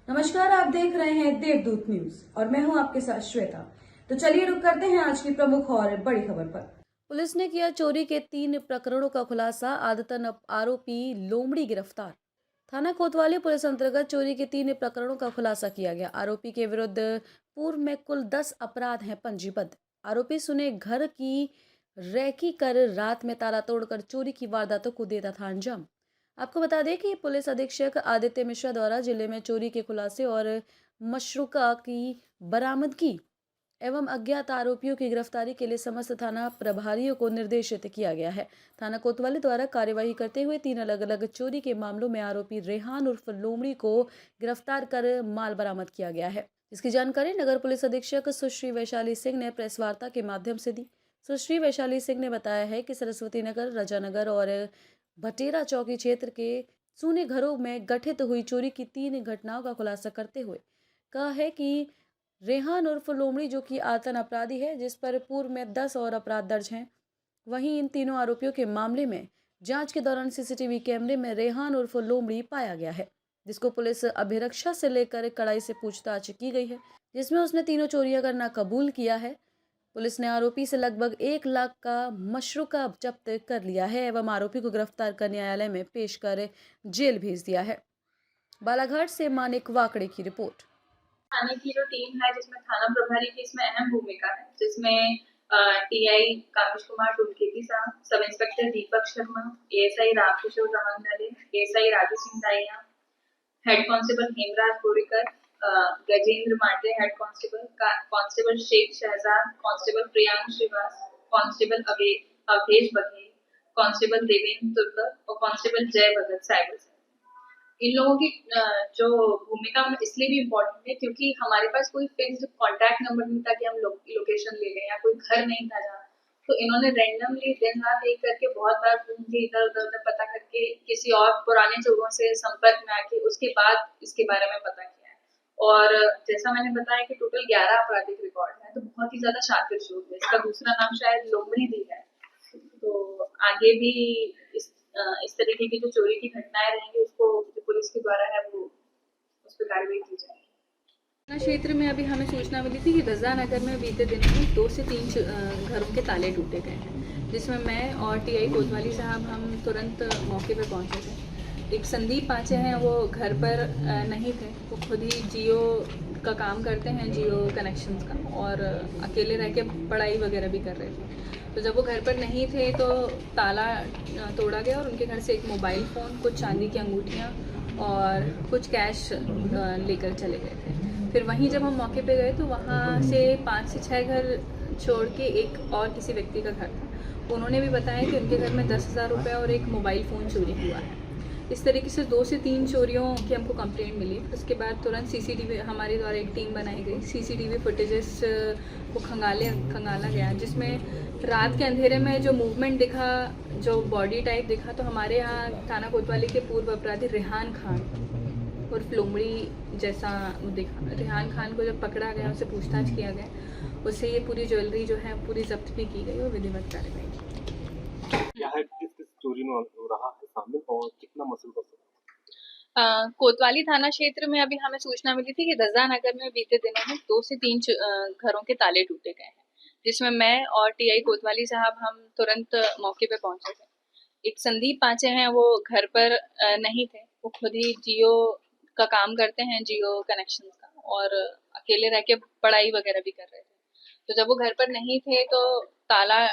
नमस्कार, आप देख रहे हैं देवदूत न्यूज और मैं हूं आपके साथ श्वेता। तो चलिए रुक करते हैं आज की प्रमुख और बड़ी खबर पर। पुलिस ने किया चोरी के 3 प्रकरणों का खुलासा, आदतन आरोपी लोमड़ी गिरफ्तार। थाना कोतवाली पुलिस अंतर्गत चोरी के 3 प्रकरणों का खुलासा किया गया। आरोपी के विरुद्ध पूर्व में कुल 10 अपराध हैं पंजीबद्ध। आरोपी सुने घर की रेकी कर रात में ताला तोड़कर चोरी की वारदातों को देता था अंजाम। आपको बता दें कि पुलिस अधीक्षक आदित्य मिश्रा द्वारा जिले में चोरी के खुलासे और मशरूका की बरामदगी एवं अज्ञात आरोपियों की गिरफ्तारी के लिए समस्त थाना प्रभारियों को निर्देशित किया गया है। थाना कोतवाली द्वारा कार्यवाही करते हुए 3 अलग अलग चोरी के मामलों में आरोपी रेहान उर्फ लोमड़ी को गिरफ्तार कर माल बरामद किया गया है, जिसकी जानकारी नगर पुलिस अधीक्षक सुश्री वैशाली सिंह ने प्रेस वार्ता के माध्यम से दी। सुश्री वैशाली सिंह ने बताया है कि सरस्वती नगर, रजानगर और भटेरा चौकी क्षेत्र के सूने घरों में गठित हुई चोरी की 3 घटनाओं का खुलासा करते हुए कहा है कि रेहान उर्फ लोमड़ी जो कि आतन अपराधी है, जिस पर पूर्व में 10 और अपराध दर्ज हैं। वहीं इन तीनों आरोपियों के मामले में जांच के दौरान सीसीटीवी कैमरे में रेहान उर्फ लोमड़ी पाया गया है, जिसको पुलिस अभिरक्षा से लेकर कड़ाई से पूछताछ की गई है, जिसमें उसने तीनों चोरियां करना कबूल किया है। पुलिस ने आरोपी से लगभग 1 लाख का मशरूका जब्त कर लिया है एवं आरोपी को गिरफ्तार कर न्यायालय में पेश कर जेल भेज दिया है। बालाघाट से मानिक वाकड़े की रिपोर्ट। थाने की जो टीम है जिसमें थाना प्रभारी की इसमें अहम भूमिका है, जिसमें टीआई कामेश कुमार टुलकेती साहब, sub inspector Deepak Sharma, ASI Ramkishore Ramangle, ASI Raju Singh Daiya, head constable Hemraj Gorekar, Gajendra Mate, head constable, constable Shaikh Shahzad, constable Priyank Shrivas, constable Avdhesh Baghel, constable Devendra Turkar और कांस्टेबल जय भगत साइबर से। इन लोगों की जो भूमिका इसलिए भी इम्पोर्टेंट है क्योंकि हमारे पास कोई फिक्स्ड कॉन्टैक्ट नंबर नहीं था कि हम लोकेशन ले लें, या कोई घर नहीं था जहाँ, तो इन्होंने रैंडमली दिन रात एक करके बहुत बार ढूंढ के इधर उधर पता करके किसी और पुराने चोरों से संपर्क में आके उसके बाद इसके बारे में पता किया है। और जैसा मैंने बताया कि टोटल 11 आपराधिक रिकॉर्ड है, तो बहुत ही ज्यादा शातिर चोर है। इसका दूसरा नाम शायद लोमड़ी भी है। तो आगे भी इस तरीके की जो चोरी की घटनाएं रहेंगी उसको जो पुलिस के द्वारा है वो उस पर कार्रवाई की जाएगी। क्षेत्र में अभी हमें सूचना मिली थी कि रजा नगर में बीते दिनों में 2 से 3 घरों के ताले टूटे गए हैं, जिसमें मैं और टीआई कोतवाली साहब हम तुरंत मौके पर पहुंचे थे। एक संदीप पांचे हैं, वो घर पर नहीं थे, वो खुद ही जियो का काम करते हैं, जियो कनेक्शंस का, और अकेले रह के पढ़ाई वगैरह भी कर रहे थे। तो जब वो घर पर नहीं थे तो ताला तोड़ा गया और उनके घर से एक मोबाइल फ़ोन, कुछ चांदी की अंगूठियाँ और कुछ कैश लेकर चले गए थे। फिर वहीं जब हम मौके पे गए तो वहाँ से 5 से 6 घर छोड़ के एक और किसी व्यक्ति का घर था। उन्होंने भी बताया कि उनके घर में 10,000 रुपये और एक मोबाइल फ़ोन चोरी हुआ है। इस तरीके से 2 से 3 चोरियों की हमको कंप्लेंट मिली। उसके बाद तुरंत सीसीटीवी हमारे द्वारा एक टीम बनाई गई, सीसीटीवी फुटेजेस को खंगाला गया, जिसमें रात के अंधेरे में जो मूवमेंट दिखा, जो बॉडी टाइप दिखा, तो हमारे यहाँ थाना कोतवाली के पूर्व अपराधी रेहान खान उर्फ लोमड़ी जैसा दिखा। रेहान खान को जब पकड़ा गया, उससे पूछताछ किया गया, उससे ये पूरी ज्वेलरी जो है पूरी जब्त भी की गई और विधिवत कार्रवाई की। क्या है, किस किस चोरी में हो रहा है शामिल और कितना मसूल कर सकते हैं? कोतवाली थाना क्षेत्र में अभी हमें सूचना मिली थी कि रजा नगर में बीते दिनों में 2 से 3 घरों के ताले टूटे गए हैं, जिसमें मैं और टीआई कोतवाली साहब हम तुरंत मौके पे पहुंचे थे। एक संदीप पांचे हैं, वो घर पर नहीं थे, वो खुद ही जियो का काम करते हैं, जियो कनेक्शन का, और अकेले रह के पढ़ाई वगैरह भी कर रहे थे। तो जब वो घर पर नहीं थे तो ताला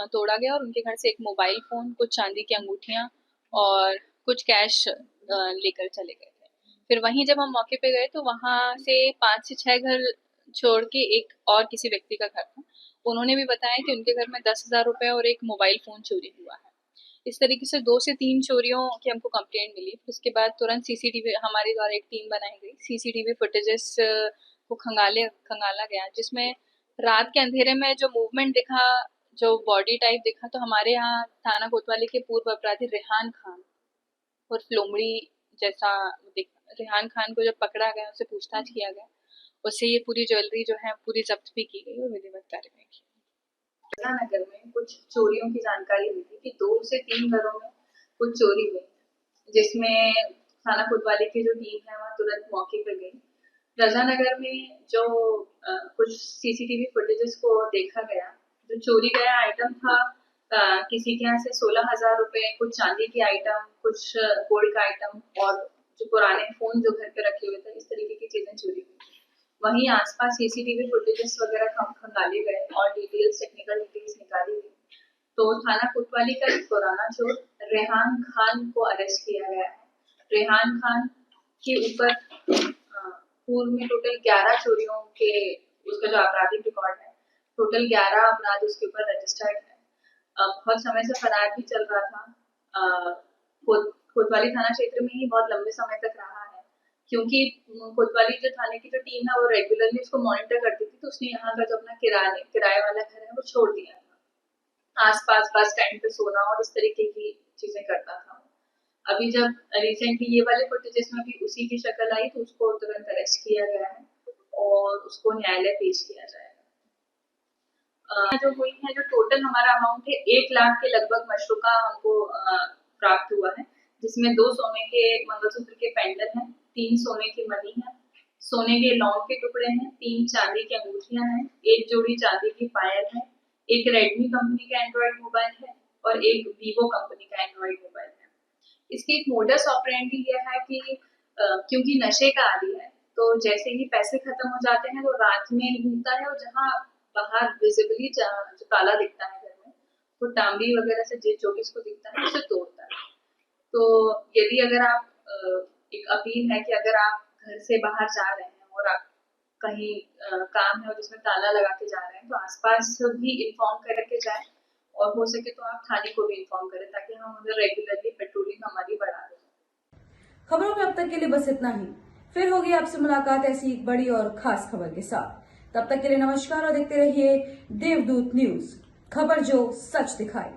तोड़ा गया और उनके घर से एक मोबाइल फोन, कुछ चांदी की अंगूठियां और कुछ कैश लेकर चले गए थे। फिर वहीं जब हम मौके पे गए तो वहां से 5 से 6 घर छोड़ के एक और किसी व्यक्ति का घर था। उन्होंने भी बताया कि उनके घर में 10,000 रुपए और एक मोबाइल फोन चोरी हुआ है। इस तरीके से 2 से 3 चोरियों की हमको कंप्लेंट मिली। उसके बाद तुरंत सीसीटीवी हमारे द्वारा एक टीम बनाई गई, सीसीटीवी फुटेजेस को खंगाला गया, जिसमें रात के अंधेरे में जो मूवमेंट दिखा, जो बॉडी टाइप दिखा, तो हमारे यहाँ थाना कोतवाली के पूर्व अपराधी रेहान खान और लोमड़ी जैसा दिखा। रेहान खान को जब पकड़ा गया, उससे पूछताछ किया गया, उससे ये पूरी ज्वेलरी जो है पूरी जब्त भी की गई और विधिवत कार्रवाई की। नगर में कुछ चोरियों की जानकारी मिली कि 2 से 3 घरों में कुछ चोरी हुई, जिसमें थाना कोतवाली की जो टीम है वहाँ तुरंत मौके पे गई। रजानगर में जो कुछ सीसीटीवी फुटेजेस को देखा गया, जो चोरी गया आइटम था किसी के यहाँ से 16,000 रुपए, कुछ चांदी की आइटम, कुछ गोल्ड का आइटम और जो पुराने फोन जो घर पे रखे हुए थे, इस तरीके की चीजें चोरी हुई। वहीं आसपास सीसीटीवी फुटेजेस वगैरह खंगाले गए और टेक्निकल डिटेल्स निकाली गई। तो थाना कोतवाली का एक पुराना चोर रेहान खान को अरेस्ट किया गया है। रेहान खान के ऊपर पूर्व में टोटल 11 चोरियों के उसका जो आपराधिक रिकॉर्ड है, टोटल 11 अपराध उसके ऊपर रजिस्टर्ड है। बहुत समय से फरार भी चल रहा था। कोतवाली थाना क्षेत्र में ही बहुत लंबे समय तक रहा है, क्योंकि कोतवाली जो थाने की जो टीम है वो रेगुलरली उसको मॉनिटर करती थी, तो उसने यहाँ का जो अपना किराए वाला घर है वो छोड़ दिया था। आसपास बस स्टैंड पे सोना और इस तरीके की चीजें करता था। अभी जब रिसेंटली ये वाले फुटेजेस में भी उसी की शक्ल आई तो उसको तुरंत अरेस्ट किया गया है और उसको न्यायालय पेश किया जाएगा। जो हुई है, जो टोटल हमारा अमाउंट है 1 लाख के लगभग मशरूका हमको प्राप्त हुआ है, जिसमें 2 सोने के मंगलसूत्र के पेंडल हैं, 3 सोने की मनी है, सोने के लौंग के टुकड़े हैं, 3 चांदी की अंगूठियां हैं, 1 जोड़ी चांदी की पायल है, एक रेडमी कंपनी का एंड्रॉइड मोबाइल है और एक वीवो कंपनी का एंड्रॉइड मोबाइल है। इसकी एक मोडस ऑपरेंडी यह है कि क्योंकि नशे का आदी है, तो जैसे ही पैसे खत्म हो जाते हैं तो रात में घूमता है और जहाँ बाहर विजिबली जो ताला दिखता है घर में, तो टांबी वगैरह से जो भी इसको दिखता है उसे तोड़ता है। तो यदि अगर आप एक अपील है कि अगर आप घर से बाहर जा रहे हैं और आप कहीं काम है और जिसमें ताला लगा के जा रहे हैं, तो आसपास भी इन्फॉर्म करके जाएं और हो सके तो आप थाने को भी इन्फॉर्म करें, ताकि हम उधर रेगुलरली पेट्रोलिंग हमारी बढ़ा दें। खबरों में अब तक के लिए बस इतना ही। फिर होगी आपसे मुलाकात ऐसी एक बड़ी और खास खबर के साथ। तब तक के लिए नमस्कार और देखते रहिए देवदूत न्यूज, खबर जो सच दिखाए।